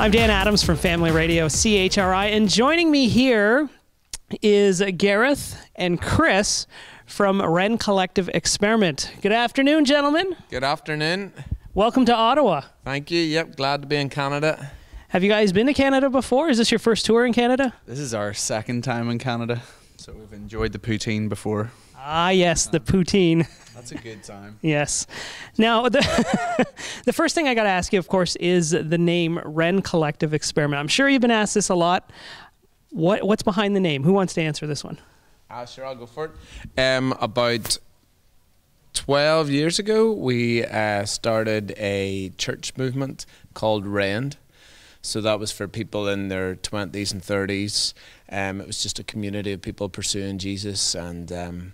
I'm Dan Adams from Family Radio CHRI, and joining me here is Gareth and Chris from Rend Collective Experiment. Good afternoon, gentlemen. Good afternoon. Welcome to Ottawa. Thank you. Yep, glad to be in Canada. Have you guys been to Canada before? Is this your first tour in Canada? This is our second time in Canada, so we've enjoyed the poutine before. Ah, yes, the poutine. That's a good time. Yes. Now, the first thing I got to ask you, of course, is the name Rend Collective Experiment. I'm sure you've been asked this a lot. What's behind the name? Who wants to answer this one? Sure, I'll go for it. About 12 years ago, we started a church movement called Rend. So that was for people in their 20s and 30s. It was just a community of people pursuing Jesus and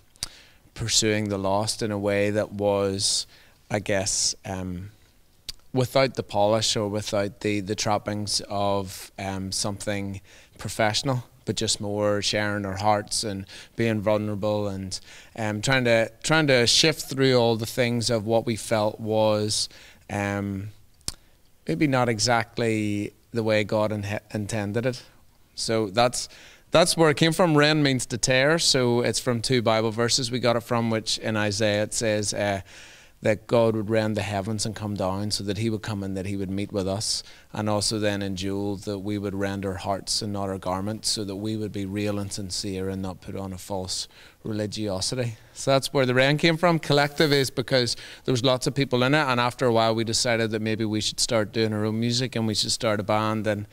pursuing the lost in a way that was, I guess, without the polish or without the trappings of something professional, but just more sharing our hearts and being vulnerable and trying to shift through all the things of what we felt was maybe not exactly the way God intended it. So that's where it came from. Rend means to tear, so it's from two Bible verses we got it from, which in Isaiah it says that God would rend the heavens and come down, so that he would come and that he would meet with us. And also then in Joel, that we would rend our hearts and not our garments, so that we would be real and sincere and not put on a false religiosity. So that's where the Rend came from. Collective is because there was lots of people in it, and after a while we decided that maybe we should start doing our own music and we should start a band, and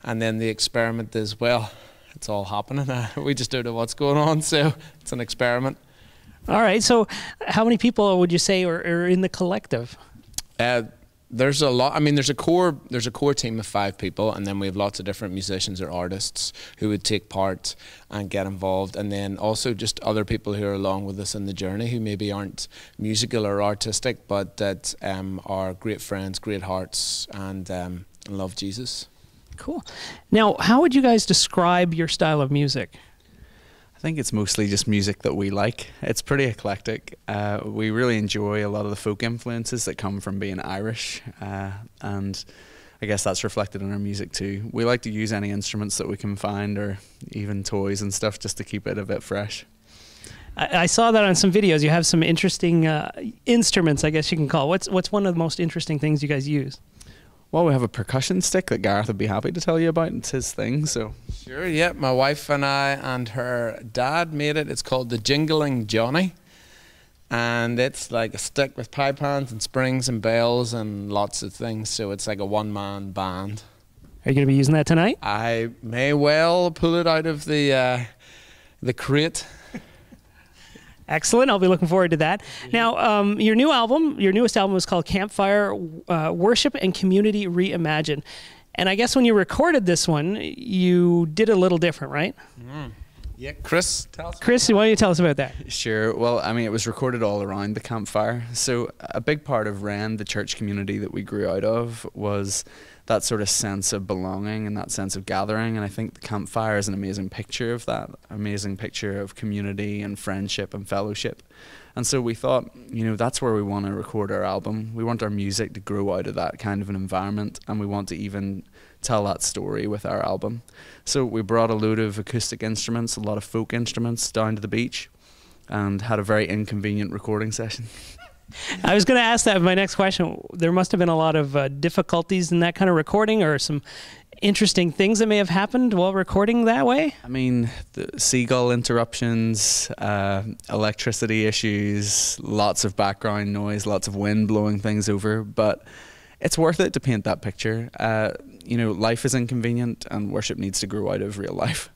then the experiment is, well, it's all happening. We just don't know what's going on, so it's an experiment. All right, so how many people would you say are in the collective? There's a lot. I mean, there's a core team of 5 people, and then we have lots of different musicians or artists who would take part and get involved, and then also just other people who are along with us in the journey who maybe aren't musical or artistic, but that are great friends, great hearts, and love Jesus. Cool. Now, how would you guys describe your style of music? I think it's mostly just music that we like. It's pretty eclectic. We really enjoy a lot of the folk influences that come from being Irish, and I guess that's reflected in our music too. We like to use any instruments that we can find, or even toys and stuff, just to keep it a bit fresh. I saw that on some videos. You have some interesting instruments, I guess you can call. What's one of the most interesting things you guys use? Well, we have a percussion stick that Gareth would be happy to tell you about. It's his thing, so. Sure, yeah. My wife and I and her dad made it. It's called the Jingling Johnny. And it's like a stick with pipe hands and springs and bells and lots of things. So it's like a one-man band. Are you going to be using that tonight? I may well pull it out of the crate. Excellent. I'll be looking forward to that. Now, your newest album is called Campfire, Worship and Community Reimagined. And I guess when you recorded this one, you did a little different, right? Mm. Yeah, Chris, tell us. Chris, why don't you tell us about that? Sure. Well, I mean, it was recorded all around the campfire. So a big part of Rend, the church community that we grew out of, was that sort of sense of belonging and that sense of gathering. And I think the campfire is an amazing picture of that, amazing picture of community and friendship and fellowship. And so we thought, you know, that's where we want to record our album. We want our music to grow out of that kind of an environment, and we want to even tell that story with our album. So we brought a load of acoustic instruments, a lot of folk instruments down to the beach, and had a very inconvenient recording session. I was going to ask that in my next question. There must have been a lot of difficulties in that kind of recording, or some interesting things that may have happened while recording that way? I mean, the seagull interruptions, electricity issues, lots of background noise, lots of wind blowing things over, but it's worth it to paint that picture. You know, life is inconvenient and worship needs to grow out of real life.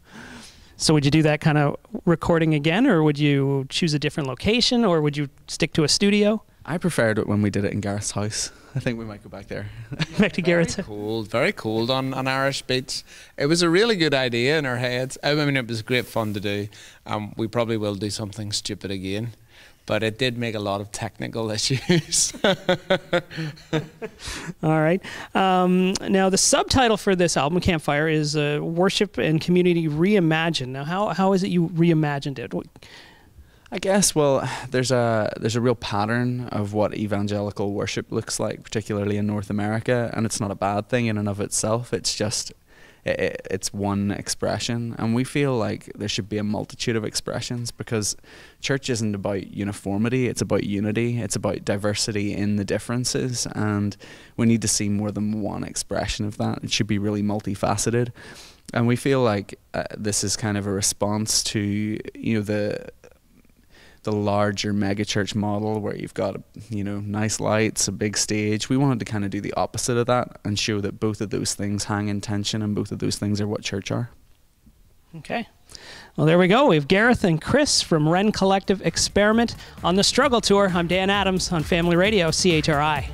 So would you do that kind of recording again, or would you choose a different location, or would you stick to a studio? I preferred it when we did it in Gareth's house. I think we might go back there. Back to Gareth's. Very cold on Irish beach. It was a really good idea in our heads. I mean, it was great fun to do. We probably will do something stupid again, but it did make a lot of technical issues. All right. Now, the subtitle for this album, Campfire, is Worship and Community Reimagined. Now, how is it you reimagined it? I guess, well, there's a real pattern of what evangelical worship looks like, particularly in North America, and it's not a bad thing in and of itself. It's just it's one expression, and we feel like there should be a multitude of expressions, because church isn't about uniformity, it's about unity, it's about diversity in the differences, and we need to see more than one expression of that. It should be really multifaceted, and we feel like this is kind of a response to, you know, the larger megachurch model where you've got, you know, nice lights, a big stage. We wanted to kind of do the opposite of that and show that both of those things hang in tension, and both of those things are what church are. Okay. Well, there we go. We have Gareth and Chris from Rend Collective Experiment on the Struggle Tour. I'm Dan Adams on Family Radio, CHRI.